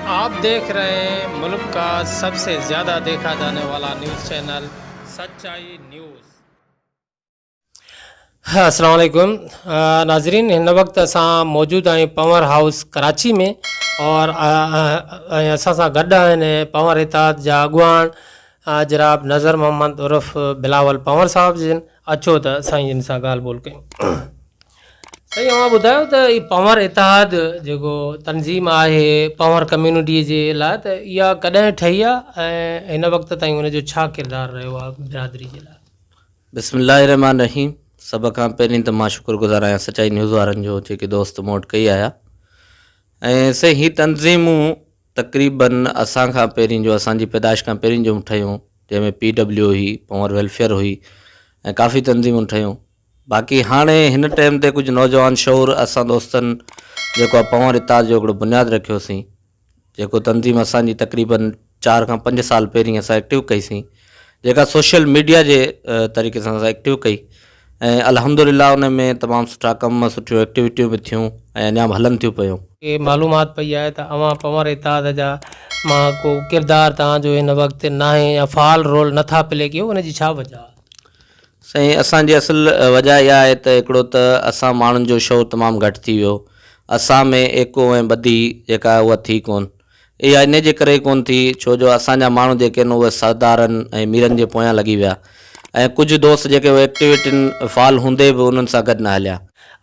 आप देख रहे हैं मुल्क का सबसे ज़्यादा देखा जाने वाला न्यूज़ चैनल सच्चाई न्यूज़। अस्सलाम वालेकुम नाज़रीन, हिन वक्त असां मौजूद आहियूं पवर हाउस कराची में और असां सां गॾु आहिनि पवर इताद जा अॻुवान जनाब नज़र मोहम्मद उर्फ़ बिलावल पवर साहब जिन। अचो त साईं जिन सां ॻाल्हि ॿोल कयूं। साईं, तव्हां ॿुधायो त ही पवर इतिहाद जेको तनज़ीम आहे पवर कम्यूनिटी जे लाइ, त इहा कॾहिं ठही आहे ऐं हिन वक़्त ताईं उनजो छा किरदारु रहियो आहे बिरादरी जे लाइ? बिस्मिल्लाहिर्रहमानिर्रहीम। सभ खां पहिरीं त मां शुक्रगुज़ार आहियां सचाई न्यूज़ वारनि जो जेके दोस्त मूं वटि कई आया। ऐं से ही तनज़ीमूं तक़रीबन असां खां पहिरीं जो असांजी पैदाइश खां पहिरीं जो ठहियूं, जंहिंमें PW हुई, पवर वेलफेयर हुई ऐं काफ़ी तनज़ीमूं ठहियूं। बाक़ी हाणे हिन टाइम ते कुझु नौजवान शौर असां दोस्तनि जेको आहे पवर इताद जो हिकिड़ो बुनियादु रखियोसीं, जेको तनज़ीम असांजी तक़रीबन 4 खां 5 साल पहिरीं असां एक्टिव कईसीं, जेका सोशल मीडिया जे तरीक़े सां असां एक्टिव कई ऐं अल्हम्दुलिल्लाह उन में तमामु सुठा कम, सुठियूं एक्टिविटियूं बि थियूं ऐं अञा हलनि थियूं पियूं। मालूमात पई आहे त अवां पवर इताद जा मां को किरदारु तव्हांजो हिन वक़्तु न आहे या फ़ाल रोल नथा प्ले कयो, उनजी छा वजह आहे? साईं, असांजी असल वजह इहा आहे त हिकिड़ो त असां माण्हुनि जो शौर तमामु घटि थी वियो, असां में एको ऐं ॿधी जेका उहा थी कोन। इहा इन जे करे कोन थी छो जो असांजा माण्हू जेके आहिनि उहे सरदारनि ऐं मीरनि जे पोयां लॻी विया ऐं कुझु दोस्त जेके उहे एक्टिविटियुनि फ़ाल हूंदे बि उन्हनि सां गॾु न हलिया।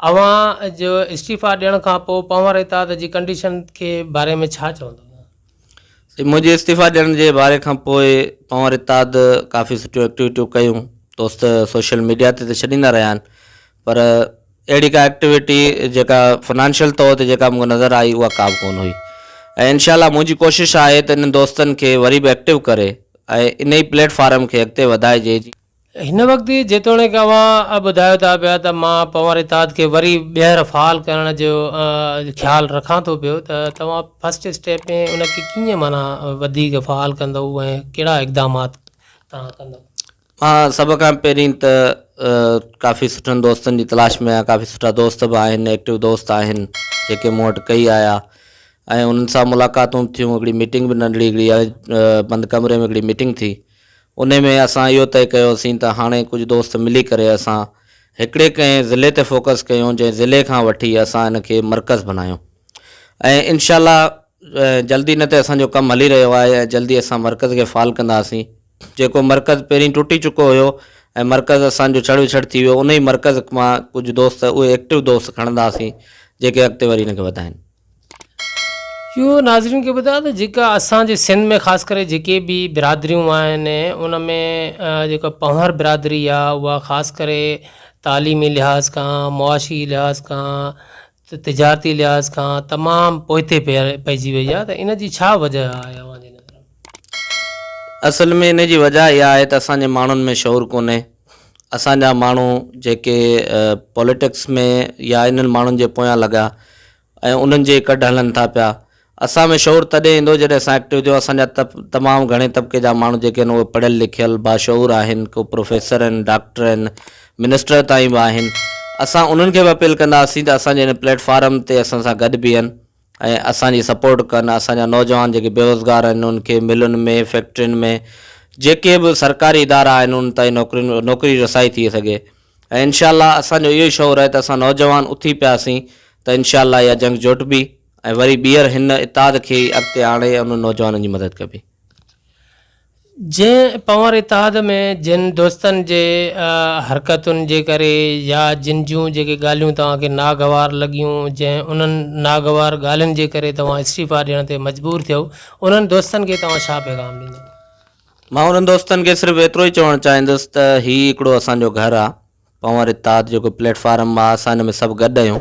अवां जो इस्तीफ़ा ॾियण खां पोइ पवर इताद जी कंडीशन के बारे में छा चवंदो? मुंहिंजे इस्तीफ़ा ॾियण जे बारे खां पोइ पवर इताद काफ़ी सुठियूं एक्टिविटियूं कयूं। दोस्त सोशल मीडिया ते छॾींदा रहिया आहिनि, पर अहिड़ी का एक्टिविटी जेका फाइनेंशियल तौर ते जेका मूंखे नज़र आई उहा का बि कोन हुई। ऐं इंशाल्लाह मुंहिंजी कोशिशि आहे त इन दोस्तनि खे वरी बि एक्टिव करे ऐं इन ई प्लेटफॉर्म खे अॻिते वधाइजे। हिन वक़्तु जेतोणीकि अवां ॿुधायो था पिया त मां पवर इताद खे वरी ॿीहर फ़ाल करण जो ख़्यालु रखां थो पियो, त तव्हां फस्ट स्टेप में उनखे कीअं माना वधीक फ़ाल कंदव ऐं कहिड़ा इक़दामात तव्हां कंदव? मां सभ खां पहिरीं त काफ़ी सुठनि दोस्तनि जी तलाश में आहियां। काफ़ी सुठा दोस्त बि आहिनि, एक्टिव दोस्त आहिनि जेके मूं वटि कई आया ऐं उन्हनि सां मुलाक़ातूं थियूं। हिकिड़ी मीटिंग बि नंढड़ी हिकिड़ी बंदि कमरे में हिकिड़ी मीटिंग थी, उन में असां इहो तय कयोसीं त हाणे कुझु दोस्त मिली करे असां हिकिड़े कंहिं ज़िले ते फोकस कयूं, जंहिं ज़िले खां वठी असां इन खे मर्कज़ बनायूं ऐं इंशाल्लाह जल्दी न ते असांजो कमु हली रहियो आहे ऐं जल्दी असां मर्कज़ खे फ़ाल कंदासीं। जेको मर्कज़ पहिरीं टुटी चुको हुयो ऐं मर्कज़ असांजो छड़ विछड़ थी वियो, उन ई मर्कज़ मां कुझु दोस्त उहे एक्टिव दोस्त खणंदासीं जेके अॻिते वरी हिन खे वधाइनि। इहो नाज़रीन खे ॿुधायो त जेका असांजे सिंध में ख़ासि करे जेके बि बिरादरियूं आहिनि उन में जेका पवर बिरादरी आहे उहा ख़ासि करे तालीमी लिहाज़ खां, मुआशी लिहाज़ खां, तिजारती लिहाज़ खां तमामु पोइते पइजी वई आहे, त इन जी छा वजह आहे अव्हांजे नज़र में? असल में इन जी वजह इहा आहे त असांजे माण्हुनि में शौर कोन्हे। असांजा माण्हू जेके पॉलिटिक्स में या इन्हनि माण्हुनि जे पोयां लॻा ऐं उन्हनि जे कढ हलनि था पिया। असां में शौर तॾहिं ईंदो जॾहिं असां एक्टिव थियो। असांजा तमामु घणे तबिके जा माण्हू जेके आहिनि उहे पढ़ियल लिखियल बाशऊर आहिनि, को प्रोफेसर आहिनि, डॉक्टर आहिनि, मिनिस्टर ताईं बि आहिनि। असां उन्हनि खे बि अपील कंदासीं त असांजे हिन प्लेटफॉर्म ते असां सां गॾु बीहनि ऐं असांजी सपोर्ट कनि। असांजा नौजवान जेके बेरोज़गार आहिनि उनखे मिलुनि में, फैक्ट्रियुनि में, जेके बि सरकारी इदारा आहिनि उन ताईं नौकरी रसाई थी सघे ऐं इंशाल्लाह असांजो इहो ई शौर आहे त असां नौजवान उथी पियासीं त इंशाल्लाह इहा जंग जुटबी ऐं वरी ॿीहर हिन इताद खे अॻिते आणे उन नौजवाननि जी मदद कबी। जंहिं पवर इताद में जिन दोस्तनि जे हरकतुनि जे करे या जिन जूं जेके ॻाल्हियूं तव्हांखे नागवार लॻियूं, जंहिं उन्हनि नागवार ॻाल्हियुनि जे करे तव्हां इस्तीफ़ा ॾियण ते मजबूर थियो, उन्हनि दोस्तनि खे तव्हां छा पैगाम ॾींदव? मां उन्हनि दोस्तनि खे सिर्फ़ु एतिरो ई चवणु चाहींदुसि त हीउ हिकिड़ो असांजो घरु आहे, पवर इताद जेको प्लेटफॉर्म आहे, असां हिन में सभु गॾु आहियूं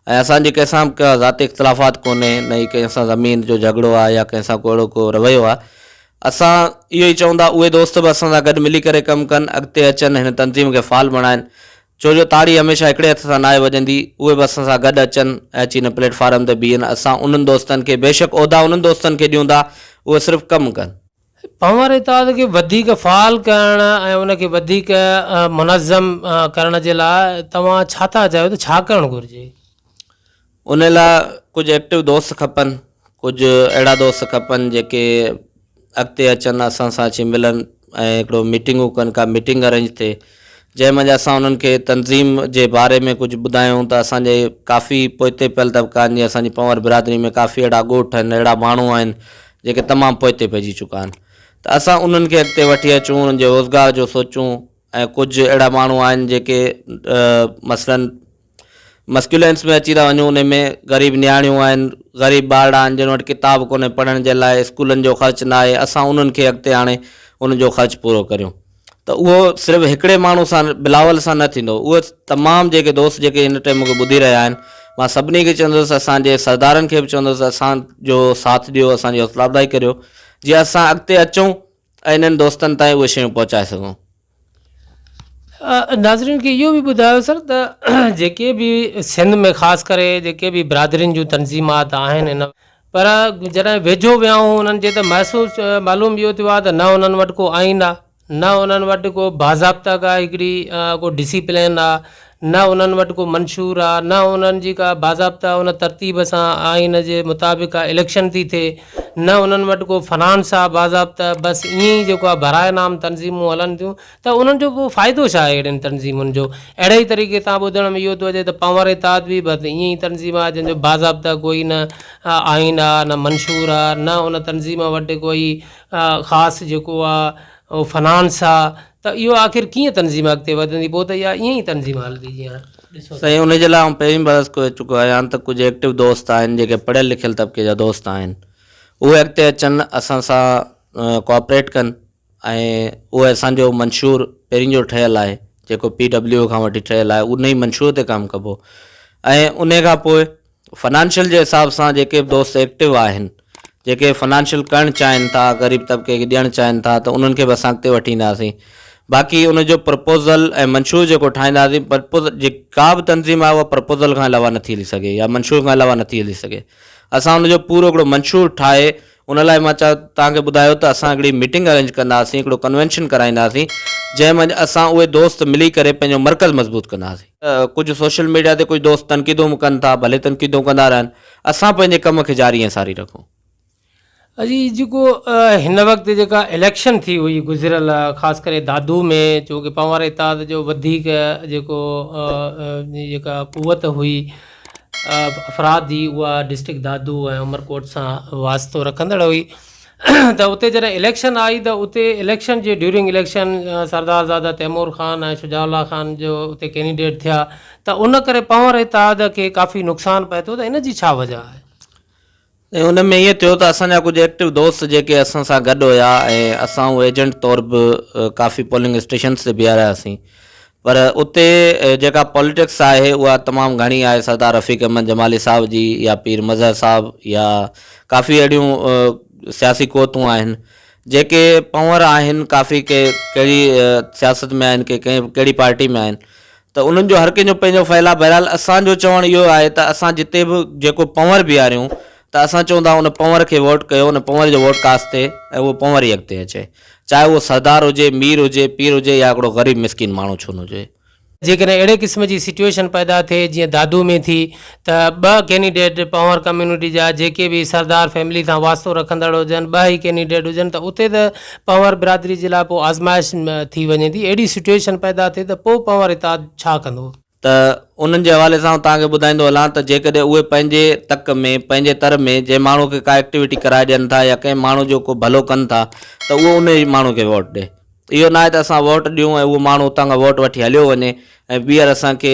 ऐं असांजी कंहिंसां बि का ज़ाती इख़्तिलाफ़ात कोन्हे, न ई कंहिंसां ज़मीन जो झगड़ो आहे या कंहिंसां को अहिड़ो को रवैयो आहे। असां इहो ई चवंदा उहे दोस्त बि असां सां गॾु मिली करे कमु कनि, अॻिते अचनि, हिन तनज़ीम खे फ़ाल बणाइनि, छो जो ताड़ी हमेशह हिकिड़े हथ सां नाहे वॼंदी। उहे बि असां सां गॾु अचनि ऐं अची हिन प्लेटफॉर्म ते बीहनि। असां उन्हनि दोस्तनि खे बेशक उहिदा उन्हनि दोस्तनि खे ॾियूं था, उहे सिर्फ़ु कमु कनि। पवर इताद खे वधीक फ़ाल करण ऐं उनखे वधीक मुनज़्ज़म करण जे लाइ तव्हां छा था चाहियो, त छा करणु घुरिजे? उन लाइ कुझु एक्टिव दोस्त खपनि, कुझु अहिड़ा दोस्त खपनि जेके अॻिते अचनि असां सां अची मिलनि ऐं हिकिड़ो मीटिंगूं कनि, का मीटिंग अरेंज थिए जंहिंमें असां उन्हनि खे तनज़ीम जे बारे में कुझु ॿुधायूं त असांजे काफ़ी पोइते पियल तबक़ानि जी असांजी पंवर बिरादरी में काफ़ी अहिड़ा ॻोठ आहिनि, अहिड़ा माण्हू आहिनि जेके तमामु पोइते पइजी चुका आहिनि, त असां उन्हनि खे अॻिते वठी अचूं, उन्हनि जे रोज़गार जो सोचूं। ऐं कुझु अहिड़ा माण्हू आहिनि जेके मसलन मस्कुलेंस में अची था वञूं, उन में ग़रीब नियाणियूं आहिनि, ग़रीब ॿार आहिनि जिन वटि किताब कोन्हे पढ़ण जे लाइ, स्कूलनि जो ख़र्चु न आहे, असां उन्हनि खे अॻिते हाणे उन्हनि जो ख़र्चु पूरो करियूं। त उहो सिर्फ़ु हिकिड़े माण्हू सां बिलावल सां न थींदो, उहे तमामु जेके दोस्त जेके हिन टाइम मूंखे ॿुधी रहिया आहिनि, मां सभिनी खे चवंदुसि, असांजे सरदारनि खे बि चवंदुसि असांजो साथ ॾियो, असांजी हौसला अफ़ज़ाई करियो, जीअं असां अॻिते अचूं ऐं इन्हनि दोस्तनि ताईं उहे शयूं पहुचाए सघूं। नाज़रीन खे इहो बि ॿुधायो सर त जेके बि सिंध में ख़ासि करे जेके बि बिरादरियुनि जूं तनज़ीमात आहिनि हिन, पर जॾहिं वेझो वियाऊं उन्हनि जे त महसूसु मालूम इहो थियो आहे त न उन्हनि वटि को आइन आहे, न उन्हनि वटि को बाज़ाब्ता का हिकिड़ी को डिसिप्लिन आहे, न उन्हनि वटि को मंशूर आहे, न उन्हनि जी का बाज़ाब्ता उन तरतीब सां आइन जे मुताबिक़ इलेक्शन थी थिए, न उन्हनि वटि को फाइनेंस आहे बाज़ाब्ता, बसि ईअं ई जेको आहे बराए नाम तनज़ीमूं हलनि थियूं, त उन्हनि जो पोइ फ़ाइदो छा आहे अहिड़ियुनि तनज़ीमुनि जो। अहिड़े ई तरीक़े सां ॿुधण में इहो थो अचे त पंवर इताद बि बसि ईअं ई तनज़ीम आहे जंहिंजो बाज़ाब्ता कोई न आइन आहे, न मंशूर आहे, न उन तनज़ीम वटि कोई ख़ासि जेको आहे उहो फाइनेंस आहे, त इहो आख़िर कीअं तनज़ीम अॻिते वधंदी, पोइ त इहा ईअं ई तनज़ीम हलंदी जीअं ॾिसो। साईं, उन जे लाइ आउं पहिरीं बरस कोई चुको आहियां त कुझु एक्टिव दोस्त आहिनि जेके पढ़ियल लिखियल तबिके जा दोस्त आहिनि, उहे अॻिते अचनि, असां सां कोऑपरेट कनि ऐं उहे असांजो मंशूर पहिरीं जो ठहियलु आहे जेको PW खां वठी ठहियलु आहे, उन ई मंशूर ते कमु कबो। ऐं उन खां पोइ फाइनेंशियल जे हिसाब सां जेके बि दोस्त एक्टिव आहिनि, जेके फाइनेंशियल करणु चाहिनि था, ग़रीब तबिके खे ॾियणु चाहिनि था, त उन्हनि खे बि असां अॻिते वठी ईंदासीं। बाक़ी उनजो प्रपोज़ल ऐं मंशूर जेको ठाहींदासीं, जेका बि तनज़ीम आहे उहा प्रपोज़ल खां अलावा नथी हली सघे या मंशूर खां अलावा नथी हली सघे। असां उनजो पूरो हिकिड़ो मंशूर ठाहे उन लाइ मां तव्हांखे ॿुधायो त असां हिकिड़ी मीटिंग अरेंज कंदासीं, हिकिड़ो कन्वेंशन कराईंदासीं जंहिंमें असां उहे दोस्त मिली करे पंहिंजो मर्कज़ मज़बूत कंदासीं। कुझु सोशल मीडिया ते कुझु दोस्त तनक़ीदूं कनि था, भले तनक़ीदूं कंदा रहनि, असां पंहिंजे कम खे जारी ऐं सारी रखूं। अजी जेको हिन वक़्तु जेका इलेक्शन थी हुई गुज़िरियल, ख़ासि करे दादू में, छोकी पंवर इताद जो वधीक जेको जेका कुवत हुई अफ़राद जी, उहा डिस्ट्रिक्ट दादू ऐं उमरकोट सां वास्तो रखंदड़ हुई। त उते जॾहिं इलेक्शन आई त उते इलेक्शन जे ड्यूरिंग इलेक्शन सरदारज़ादा तैमूर ख़ान ऐं शुजाउल्ला ख़ान जो उते कैंडिडेट थिया, त उन करे पंवर इताद खे काफ़ी नुक़सानु पए थो, त इन जी छा वजह आहे? ऐं उन में इहो थियो त असांजा कुझु एक्टिव दोस्त जेके असां सां गॾु हुया ऐं असां उहे एजेंट तौर बि काफ़ी पोलिंग स्टेशन्स ते बीहारियासीं, पर उते जेका पॉलिटिक्स आहे उहा तमामु घणी आहे। सरदार रफ़ीक अहमद जमाली साहिब जी या पीर मज़हर साहिब या काफ़ी अहिड़ियूं सियासी क़ुवतूं आहिनि जेके पंवर आहिनि, काफ़ी कहिड़ी सियासत में आहिनि, कहिड़ी पार्टी में आहिनि, त उन्हनि जो हर कंहिंजो पंहिंजो फ़ैला। बहरहाल असांजो चवणु इहो आहे त असां जिते बि जेको पंवर बीहारियूं त असां चवंदा उन पंवर खे वोट कयो, उन पंवर जो वोट कास्ट थिए ऐं उहो पंवर ई अॻिते अचे, चाहे उहो सरदार हुजे, मीर हुजे, पीर हुजे या हिकिड़ो ग़रीब मिसकिन माण्हू छो न हुजे। जेकॾहिं अहिड़े क़िस्म जी सिचुएशन पैदा थिए जीअं दादू में थी, त ॿ कैंडिडेट पंवर कम्यूनिटी जा जेके बि सरदार फैमिली सां वास्तो रखंदड़ हुजनि, ॿ ई कैंडिडेट हुजनि, त उते त पंवर बिरादरी जे लाइ पोइ आज़माइश थी वञे थी। अहिड़ी सिचुएशन पैदा थिए त पोइ पंवर इताद छा कंदो? त उन्हनि जे हवाले सां तव्हांखे ॿुधाईंदो हलां त जेकॾहिं उहे पंहिंजे तक में, पंहिंजे तर में जंहिं माण्हू खे का एक्टिविटी कराए ॾियनि था या कंहिं माण्हू जो को भलो कनि था, त उहो उन माण्हू खे वोट ॾिए। इहो न आहे त असां वोट ॾियूं ऐं उहो माण्हू उतां खां वोट वठी हलियो वञे ऐं ॿीहर असांखे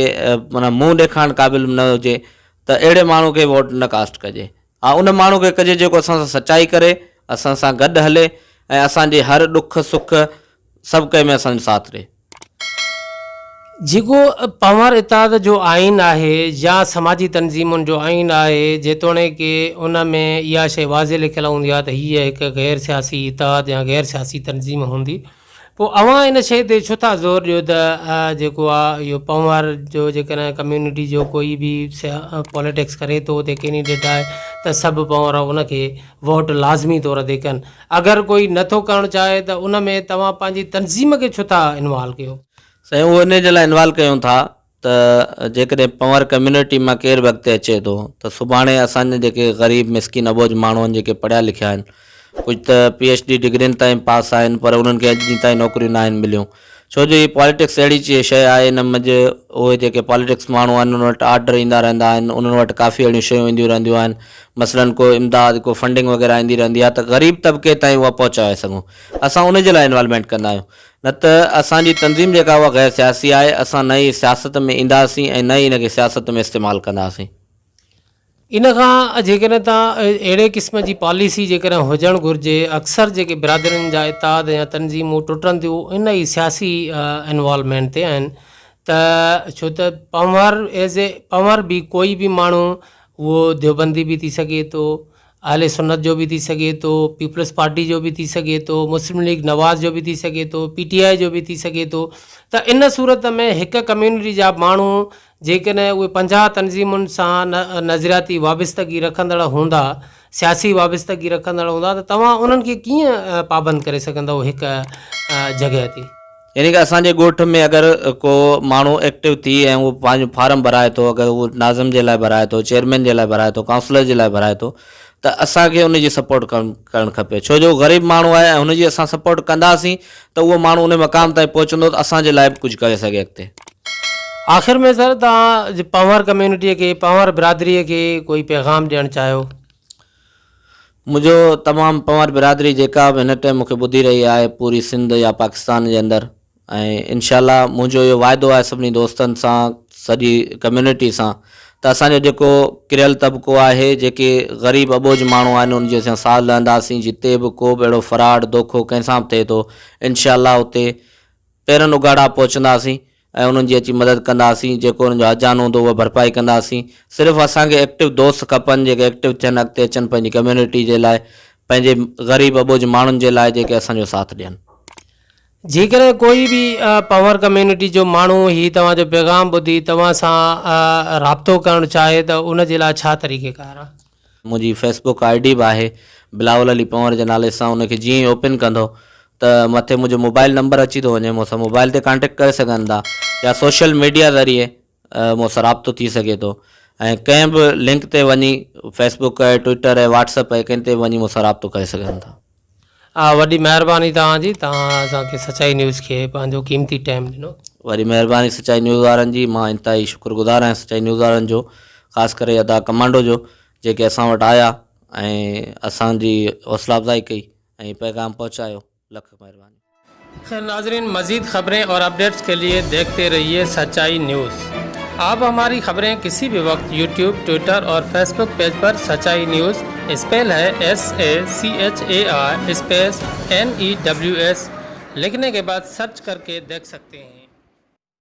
माना मुंहुं ॾेखारणु क़ाबिल न हुजे, त अहिड़े माण्हू खे वोट न कास्ट कजे। हा, उन माण्हू खे कजे जेको असां सां सचाई करे, असां सां गॾु हले ऐं असांजे हर ॾुख सुख सभु कंहिं में असांजो साथ ॾिए। जेको पंवर इताद जो आइन आहे या समाजी तनज़ीमुनि जो आइन आहे, जेतोणीकि उन में इहा शइ वाज़े लिखियलु हूंदी आहे त हीअ हिकु गैर सियासी इताद या गैर सियासी तनज़ीम हूंदी, पोइ अव्हां इन शइ ते छो था ज़ोर ॾियो त जेको आहे इहो पंवर जो जेकॾहिं कम्यूनिटी जो कोई बि पॉलिटिक्स करे थो, उते कैंडिडेट आहे, त सभु पंवर उनखे वोट लाज़मी तौर ते कनि। अगरि कोई नथो करणु चाहे त उन में तव्हां पंहिंजी तनज़ीम खे छो था इन्वॉल्व कयो? साईं, उहो इन जे लाइ इन्वॉल्व कयूं था त जेकॾहिं पंवर कम्यूनिटी मां केरु बि अॻिते अचे थो त सुभाणे असांजे जेके ग़रीब मिसकिन अबोज माण्हू आहिनि जेके पढ़िया लिखिया आहिनि, कुझु त PhD डिग्रियुनि ताईं पास आहिनि पर उन्हनि खे अॼु ॾींहं ताईं नौकरियूं न आहिनि मिलियूं। छो जो हीअ पॉलिटिक्स अहिड़ी शइ आहे, इन मंझि उहे जेके पॉलिटिक्स माण्हू आहिनि उन्हनि वटि ऑर्डर ईंदा रहंदा आहिनि, उन्हनि वटि काफ़ी अहिड़ियूं शयूं ईंदियूं रहंदियूं आहिनि, मसलन को इमदाद को फंडिंग वग़ैरह ईंदी रहंदी आहे त ग़रीब तबिके ताईं उहा पहुचाए सघूं। असां उन जे लाइ इन्वॉल्वमेंट कंदा आहियूं, न त असांजी तंज़ीम जेका उहा गैर सियासी आहे। असां न ई सियासत में ईंदासीं ऐं न ई हिन खे सियासत में इस्तेमालु कंदासीं। इन खां जेकॾहिं तव्हां अहिड़े क़िस्म जी पॉलिसी जेकॾहिं हुजणु घुरिजे, अक्सर जेके बिरादरियुनि जा इताद या तंज़ीमूं टुटनि थियूं इन ई सियासी इन्वॉल्वमेंट ते आहिनि, त छो त पंवर बि कोई बि माण्हू उहो देवबंदी बि थी सघे थो, अहले सुन्नत जो बि थी सघे थो, पीपल्स पार्टी जो बि थी सघे थो, मुस्लिम लीग नवाज़ जो बि थी सघे थो, PTI जो बि थी सघे थो। त इन सूरत में हिकु कम्यूनिटी जा माण्हू जेकॾहिं उहे 50 तंज़ीमुनि सां नज़रियाती वाबस्तगी रखंदड़ हूंदा, सियासी वाबस्तगी रखंदड़ हूंदा, त तव्हां उन्हनि खे कीअं पाबंद करे सघंदव हिकु जॻह ते? यानी कि असांजे ॻोठ में अगरि को माण्हू एक्टिव थी ऐं उहो पंहिंजो फार्म भराए थो, अगरि उहो नाज़िम जे लाइ भराए थो, चेयरमैन जे लाइ भराए थो, काउंसलर जे लाइ भराए थो, त असांखे उनजी सपोर्ट करणु खपे। छो जो ग़रीब माण्हू आहे ऐं हुनजी असां सपोर्ट कंदासीं त उहो माण्हू उन मक़ाम ताईं पहुचंदो त असांजे लाइ बि कुझु करे सघे अॻिते। आख़िर में सर, तव्हां पंवर कम्यूनिटीअ खे, पंवर बिरादरीअ खे कोई पैगाम ॾियणु चाहियो? मुंहिंजो तमामु पंवर बिरादरी जेका बि हिन टाइम मूंखे ॿुधी रही आहे पूरी सिंध या पाकिस्तान जे अंदरि, ऐं इनशाला मुंहिंजो इहो वाइदो आहे सभिनी दोस्तनि सां, सॼी कम्यूनिटी सां, त असांजो जेको किरियल तबिको आहे, जेके ग़रीब अबोज माण्हू आहिनि, उनजी असां साथ लहंदासीं। जिते बि को बि अहिड़ो फराड धोखो कंहिंसां बि थिए थो, इनशाला उते पेरनि उघाड़ा पहुचंदासीं ऐं उन्हनि जी अची मदद कंदासीं। जेको उन्हनि जो हजान हूंदो उहा भरपाई कंदासीं। सिर्फ़ु असांखे एक्टिव दोस्त खपनि जेके एक्टिव थियनि, अॻिते अचनि पंहिंजी कम्यूनिटी जे लाइ, पंहिंजे ग़रीब अबोज माण्हुनि जे लाइ जेके असांजो साथ ॾियनि। जेकॾहिं कोई बि पंवर कम्यूनिटी जो माण्हू ही तव्हांजो पैगाम ॿुधी तव्हां सां राब्तो करणु चाहे त उन जे लाइ छा तरीक़ेकार आहे? मुंहिंजी फेसबुक ID बि आहे बिलावल अली पंवर जे नाले सां। उनखे जीअं ई ओपन कंदो त मथे मुंहिंजो मोबाइल नंबर अची थो वञे, मूंसां मोबाइल ते कॉन्टेक्ट करे सघनि था, या सोशल मीडिया ज़रिए मूंसां राब्तो थी सघे थो। ऐं कंहिं बि लिंक ते वञी, फेसबुक आहे, ट्विटर आहे, व्हाट्सअप आहे, कंहिं ते वञी मूंसां राब्तो करे सघनि था। वॾी महिरबानी तव्हांजी, तव्हां असांखे सचाई न्यूज़ खे पंहिंजो क़ीमती टाइम ॾिनो। वरी महिरबानी सचाई न्यूज़ वारनि जी। मां इंतिहाई शुक्रगुज़ार आहियां सचाई न्यूज़ वारनि जो, ख़ासि करे अदा कमांडो जो, जेके असां वटि आया ऐं असांजी हौसला अफ़ज़ाई कई ऐं पैगाम पहुचायो। लख महिरबानी। खैर नाज़रीन, मज़ीद खबरें और अपडेट्स के लिए देखते रहिए सच्चाई न्यूज़। आप हमारी खबरें किसी भी वक्त YouTube, ट्विटर और फेसबुक पेज पर सच्चाई न्यूज़, स्पेल है SACHAI स्पेस NEWS लिखने के बाद सर्च करके देख सकते हैं।